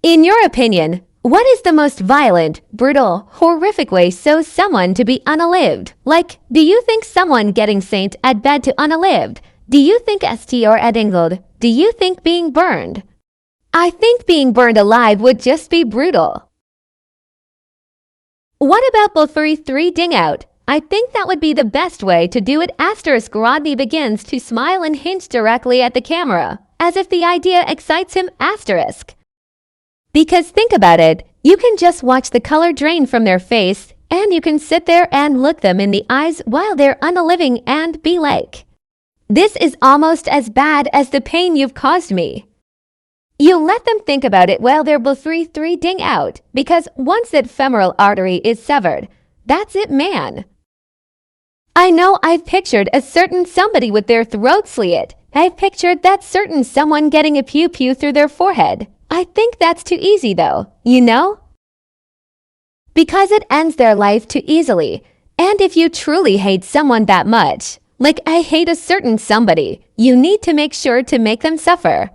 In your opinion, what is the most violent, brutal, horrific way so someone to be unalived? Like, do you think someone getting sent at bed to unalived? Do you think ST or edingled? Do you think being burned? I think being burned alive would just be brutal. What about bull 3 ding out? I think that would be the best way to do it. Asterisk Rodney begins to smile and hint directly at the camera, as if the idea excites him. Asterisk. Because think about it, you can just watch the color drain from their face, and you can sit there and look them in the eyes while they're unaliving and be like, this is almost as bad as the pain you've caused me. You let them think about it while their bull 3 ding out, because once that femoral artery is severed, that's it, man. I know I've pictured a certain somebody with their throat slit. I've pictured that certain someone getting a pew-pew through their forehead. I think that's too easy though, you know? Because it ends their life too easily. And if you truly hate someone that much, like I hate a certain somebody, you need to make sure to make them suffer.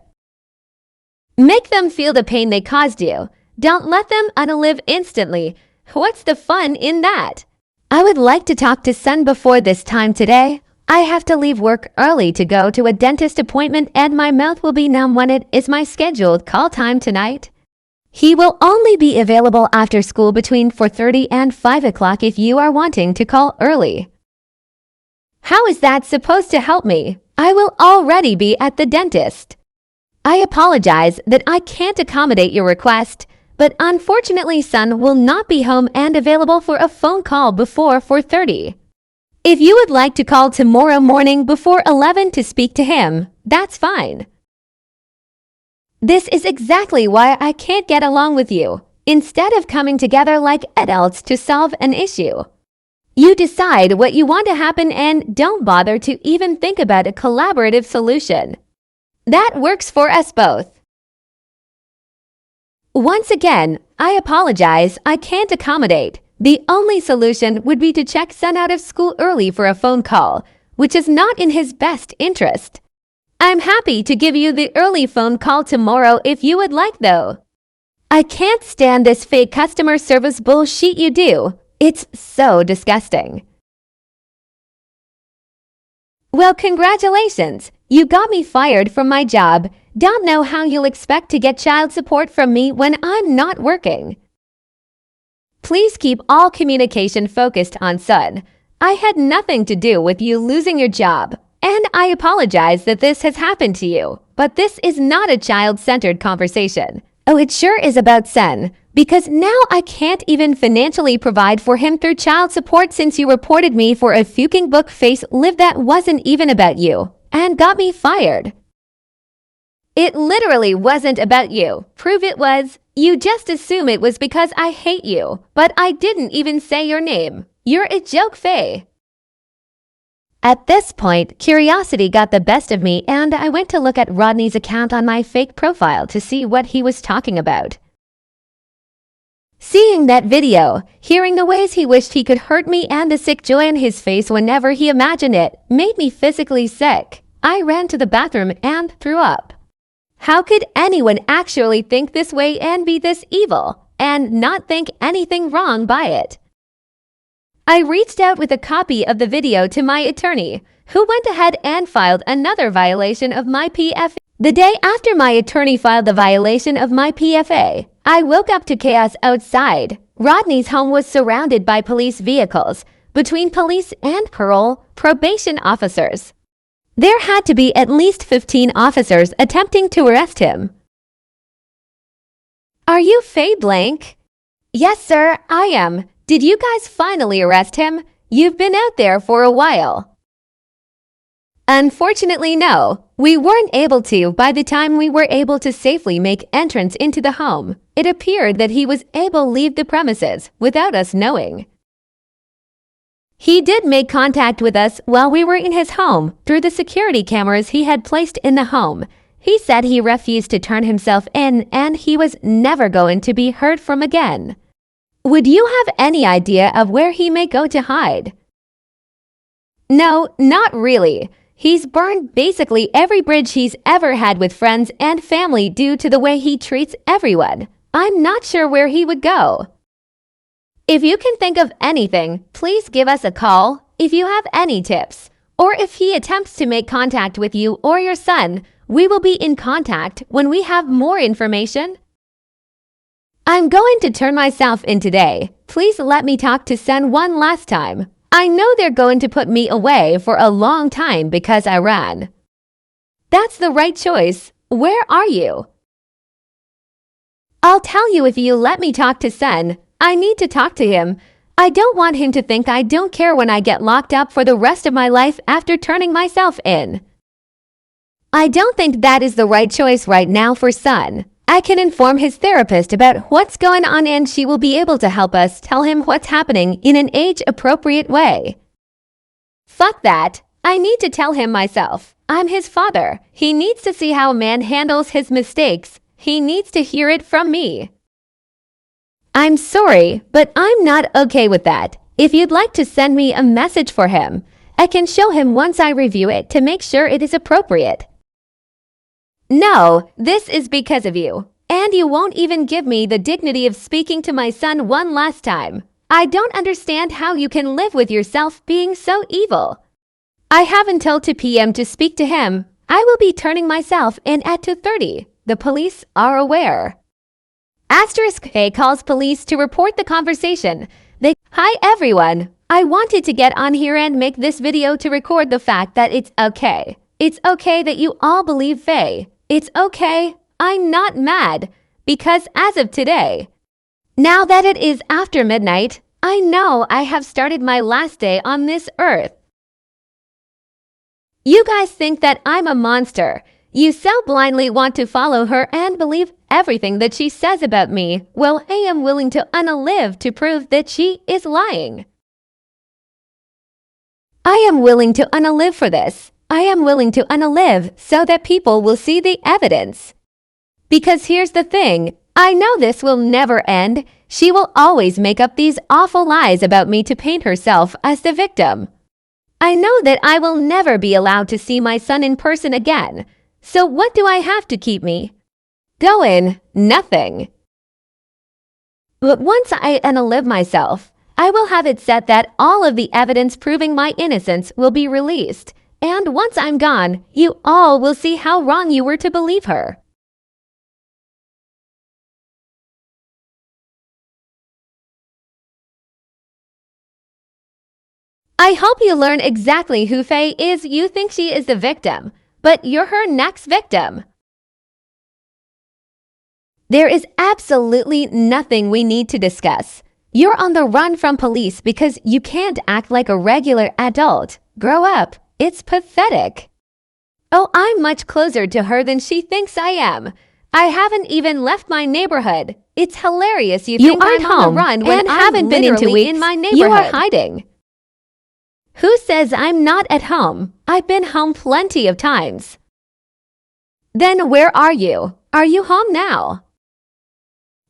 Make them feel the pain they caused you. Don't let them unalive instantly. What's the fun in that? I would like to talk to Son before this time today. I have to leave work early to go to a dentist appointment and my mouth will be numb when it is my scheduled call time tonight. He will only be available after school between 4:30 and 5 o'clock if you are wanting to call early. How is that supposed to help me? I will already be at the dentist. I apologize that I can't accommodate your request, but unfortunately Son will not be home and available for a phone call before 4:30. If you would like to call tomorrow morning before 11 to speak to him, that's fine. This is exactly why I can't get along with you. Instead of coming together like adults to solve an issue, you decide what you want to happen and don't bother to even think about a collaborative solution. That works for us both. Once again, I apologize, I can't accommodate. The only solution would be to check Son out of school early for a phone call, which is not in his best interest. I'm happy to give you the early phone call tomorrow if you would like though. I can't stand this fake customer service bullshit you do. It's so disgusting. Well, congratulations. You got me fired from my job. Don't know how you'll expect to get child support from me when I'm not working. Please keep all communication focused on Son. I had nothing to do with you losing your job, and I apologize that this has happened to you, but this is not a child-centered conversation. Oh, it sure is about Son, because now I can't even financially provide for him through child support since you reported me for a fucking book face live that wasn't even about you, and got me fired. It literally wasn't about you. Prove it was. You just assume it was because I hate you, but I didn't even say your name. You're a joke, Faye. At this point, curiosity got the best of me and I went to look at Rodney's account on my fake profile to see what he was talking about. Seeing that video, hearing the ways he wished he could hurt me and the sick joy in his face whenever he imagined it, made me physically sick. I ran to the bathroom and threw up. How could anyone actually think this way and be this evil, and not think anything wrong by it? I reached out with a copy of the video to my attorney, who went ahead and filed another violation of my PFA. The day after my attorney filed the violation of my PFA, I woke up to chaos outside. Rodney's home was surrounded by police vehicles, between police and probation officers. There had to be at least 15 officers attempting to arrest him. Are you Faye Blank? Yes, sir, I am. Did you guys finally arrest him? You've been out there for a while. Unfortunately, no. We weren't able to by the time we were able to safely make entrance into the home. It appeared that he was able to leave the premises without us knowing. He did make contact with us while we were in his home through the security cameras he had placed in the home. He said he refused to turn himself in and he was never going to be heard from again. Would you have any idea of where he may go to hide? No, not really. He's burned basically every bridge he's ever had with friends and family due to the way he treats everyone. I'm not sure where he would go. If you can think of anything, please give us a call if you have any tips. Or if he attempts to make contact with you or your son, we will be in contact when we have more information. I'm going to turn myself in today. Please let me talk to son one last time. I know they're going to put me away for a long time because I ran. That's the right choice. Where are you? I'll tell you if you let me talk to son. I need to talk to him. I don't want him to think I don't care when I get locked up for the rest of my life after turning myself in. I don't think that is the right choice right now for son. I can inform his therapist about what's going on and she will be able to help us tell him what's happening in an age-appropriate way. Fuck that. I need to tell him myself. I'm his father. He needs to see how a man handles his mistakes. He needs to hear it from me. I'm sorry, but I'm not okay with that. If you'd like to send me a message for him, I can show him once I review it to make sure it is appropriate. No, this is because of you. And you won't even give me the dignity of speaking to my son one last time. I don't understand how you can live with yourself being so evil. I have until 2 p.m. to speak to him. I will be turning myself in at 2:30. The police are aware. *A calls police to report the conversation. Hi everyone. I wanted to get on here and make this video to record the fact that it's okay. It's okay that you all believe Faye. It's okay. I'm not mad. Because as of today, now that it is after midnight, I know I have started my last day on this earth. You guys think that I'm a monster. You so blindly want to follow her and believe everything that she says about me. Well, I am willing to unalive to prove that she is lying. I am willing to unalive for this. I am willing to unalive so that people will see the evidence. Because here's the thing. I know this will never end. She will always make up these awful lies about me to paint herself as the victim. I know that I will never be allowed to see my son in person again. So what do I have to keep me going? Nothing. But once I unalive myself, I will have it set that all of the evidence proving my innocence will be released. And once I'm gone, you all will see how wrong you were to believe her. I hope you learn exactly who Faye is. You think she is the victim, but you're her next victim. There is absolutely nothing we need to discuss. You're on the run from police because you can't act like a regular adult. Grow up. It's pathetic. Oh, I'm much closer to her than she thinks I am. I haven't even left my neighborhood. It's hilarious you think I'm on the run when I haven't been in 2 weeks. In my neighborhood. You are hiding. Who says I'm not at home? I've been home plenty of times. Then where are you? Are you home now?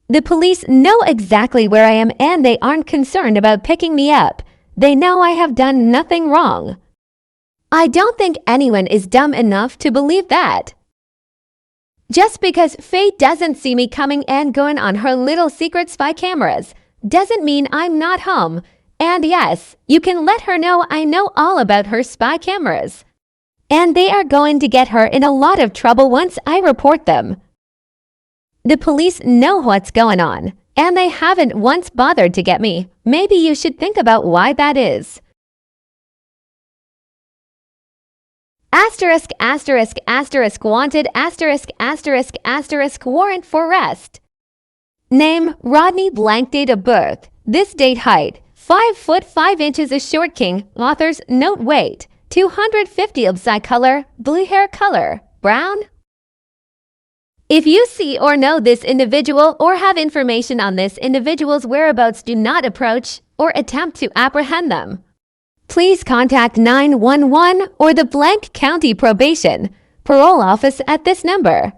The police know exactly where I am and they aren't concerned about picking me up. They know I have done nothing wrong. I don't think anyone is dumb enough to believe that. Just because Faye doesn't see me coming and going on her little secret spy cameras doesn't mean I'm not home. And yes, you can let her know I know all about her spy cameras. And they are going to get her in a lot of trouble once I report them. The police know what's going on, and they haven't once bothered to get me. Maybe you should think about why that is. Asterisk, asterisk, asterisk, wanted, asterisk, asterisk, asterisk, warrant for arrest. Name, Rodney, blank, date of birth. This date, height, 5 foot 5 inches, a short king. Author's note, weight, 250 eye color, blue hair color, brown. If you see or know this individual or have information on this individual's whereabouts, do not approach or attempt to apprehend them. Please contact 911 or the blank county probation parole office at this number.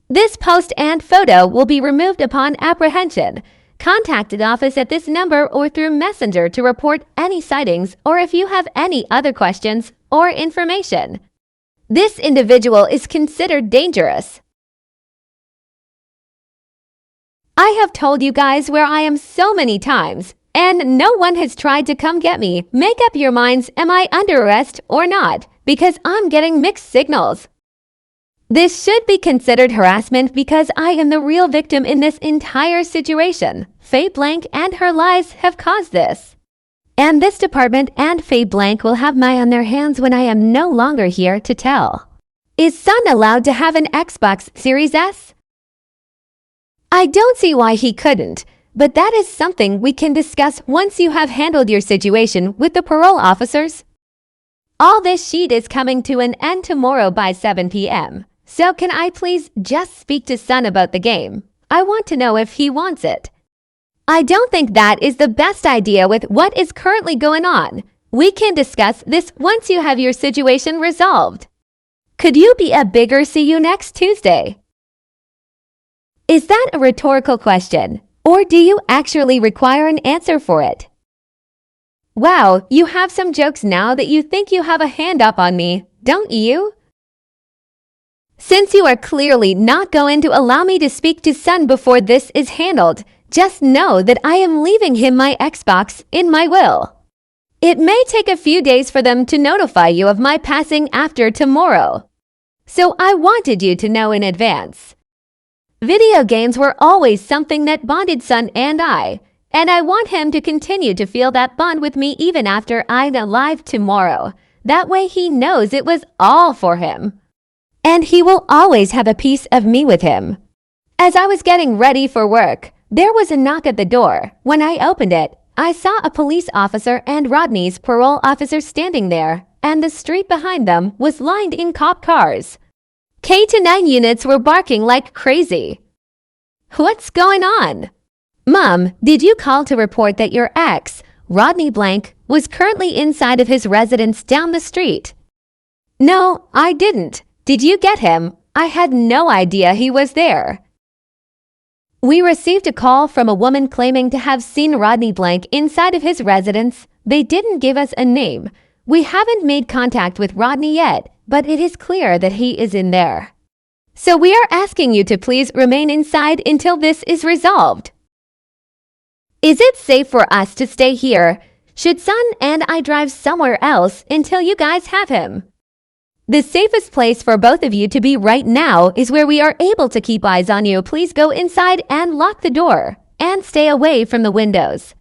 This post and photo will be removed upon apprehension. Contact the office at this number or through Messenger to report any sightings or if you have any other questions or information. This individual is considered dangerous. I have told you guys where I am so many times, and no one has tried to come get me. Make up your minds, am I under arrest or not? Because I'm getting mixed signals. This should be considered harassment because I am the real victim in this entire situation. Faye Blank and her lies have caused this. And this department and Faye Blank will have my on their hands when I am no longer here to tell. Is Son allowed to have an Xbox Series S? I don't see why he couldn't, but that is something we can discuss once you have handled your situation with the parole officers. All this sheet is coming to an end tomorrow by 7 p.m. So can I please just speak to Son about the game? I want to know if he wants it. I don't think that is the best idea with what is currently going on. We can discuss this once you have your situation resolved. Could you be a bigger see you next Tuesday? Is that a rhetorical question, or do you actually require an answer for it? Wow, you have some jokes now that you think you have a hand up on me, don't you? Since you are clearly not going to allow me to speak to Son before this is handled, just know that I am leaving him my Xbox in my will. It may take a few days for them to notify you of my passing after tomorrow. So I wanted you to know in advance. Video games were always something that bonded Son and I want him to continue to feel that bond with me even after I'm alive tomorrow. That way he knows it was all for him. And he will always have a piece of me with him. As I was getting ready for work, there was a knock at the door. When I opened it, I saw a police officer and Rodney's parole officer standing there, and the street behind them was lined in cop cars. K-9 units were barking like crazy. What's going on? Mom, did you call to report that your ex, Rodney Blank, was currently inside of his residence down the street? No, I didn't. Did you get him? I had no idea he was there. We received a call from a woman claiming to have seen Rodney Blank inside of his residence. They didn't give us a name. We haven't made contact with Rodney yet, but it is clear that he is in there. So we are asking you to please remain inside until this is resolved. Is it safe for us to stay here? Should Son and I drive somewhere else until you guys have him? The safest place for both of you to be right now is where we are able to keep eyes on you. Please go inside and lock the door and stay away from the windows.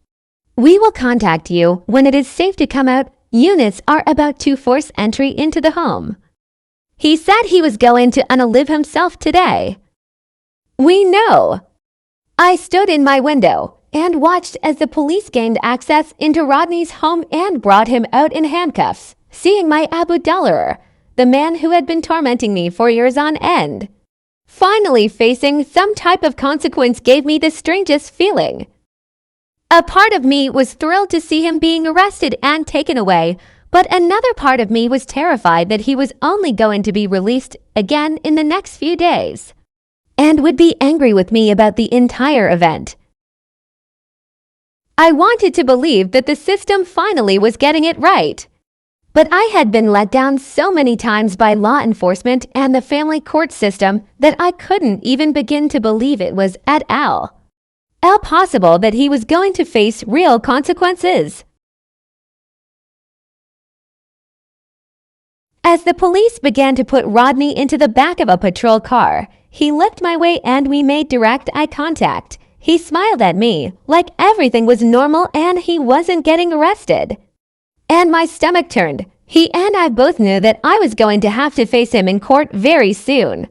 We will contact you when it is safe to come out. Units are about to force entry into the home. He said he was going to unalive himself today. We know. I stood in my window and watched as the police gained access into Rodney's home and brought him out in handcuffs, seeing my Abu Dallar, the man who had been tormenting me for years on end. Finally facing some type of consequence gave me the strangest feeling. A part of me was thrilled to see him being arrested and taken away, but another part of me was terrified that he was only going to be released again in the next few days, and would be angry with me about the entire event. I wanted to believe that the system finally was getting it right. But I had been let down so many times by law enforcement and the family court system that I couldn't even begin to believe it was at all possible that he was going to face real consequences. As the police began to put Rodney into the back of a patrol car, he looked my way and we made direct eye contact. He smiled at me like everything was normal and he wasn't getting arrested. And my stomach turned. He and I both knew that I was going to have to face him in court very soon.